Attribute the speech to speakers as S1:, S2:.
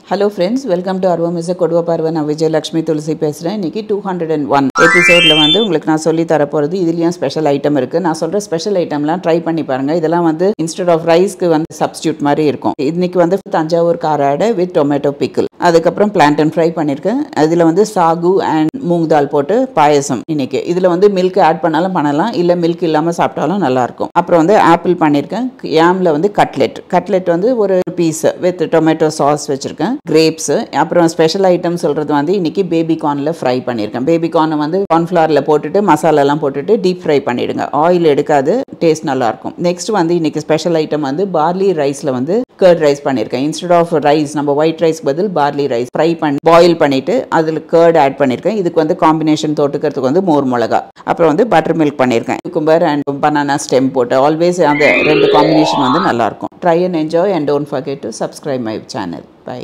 S1: Hello friends, welcome to Arvam is a Kodva Parva. நான் விஜயலட்சுமி துளசி பேசுறேன். இன்னைக்கு 201 எபிசோட்ல வந்து உங்களுக்கு நான் சொல்லி தர போறது இதுலயும் ஸ்பெஷல் ஐட்டம் இருக்கு. நான் சொல்ற ஸ்பெஷல் ஐட்டம்லாம் ட்ரை பண்ணி பாருங்க. இதெல்லாம் வந்து இன்ஸ்டெட் ஆஃப் ரைஸ்க்கு வந்து சப்ஸ்டிட்யூட் மாதிரி இருக்கும். இன்னைக்கு வந்து தஞ்சாவூர் காராடை வித் டொமேட்டோ பிக்கிள். அதுக்கப்புறம் பிளான்டன் ஃப்ரை பண்ணியிருக்கேன். அதில் வந்து சாகு அண்ட் மூங் தால் போட்டு பாயசம் இன்னைக்கு. இதில் வந்து மில்க் ஆட் பண்ணாலும் பண்ணலாம், இல்லை மில்க் இல்லாமல் சாப்பிட்டாலும் நல்லாயிருக்கும். அப்புறம் வந்து ஆப்பிள் பண்ணியிருக்கேன். யாமில் வந்து கட்லெட் வந்து ஒரு பீஸ் வித் டொமேட்டோ சாஸ் வச்சுருக்கேன். கிரேப்ஸ். அப்புறம் ஸ்பெஷல் ஐட்டம் சொல்கிறது வந்து இன்னைக்கு பேபி கார்னில் ஃப்ரை பண்ணியிருக்கேன். பேபி கார்னை வந்து கார்ன்ஃப்ளவரில் போட்டுட்டு மசாலாலாம் போட்டுட்டு டீப் ஃப்ரை பண்ணிவிடுங்க. ஆயில் எடுக்காது, டேஸ்ட் நல்லாயிருக்கும். நெக்ஸ்ட் வந்து இன்னைக்கு ஸ்பெஷல் ஐட்டம் வந்து பார்லி ரைஸில் வந்து கர்ட் ரைஸ் பண்ணியிருக்கேன். இன்ஸ்டெட் ஆஃப் ரைஸ் நம்ம ஒயிட் ரைஸ் பதில் பார்லி ரைஸ் ஃப்ரை பண்ணி பாயில் பண்ணிட்டு அதில் கர்ட் ஆட் பண்ணியிருக்கேன். இதுக்கு வந்து காம்பினேஷன் தொட்டுக்கிறதுக்கு வந்து மோர் மிளகா. அப்புறம் வந்து பட்டர் மில்க் பண்ணியிருக்கேன். குக்கும்பர் அண்ட் பனானா ஸ்டெம் போட்டு ஆல்வேஸ் அந்த ரெண்டு காம்பினேஷன் வந்து நல்லாயிருக்கும். Try and enjoy and don't forget to subscribe my channel. By.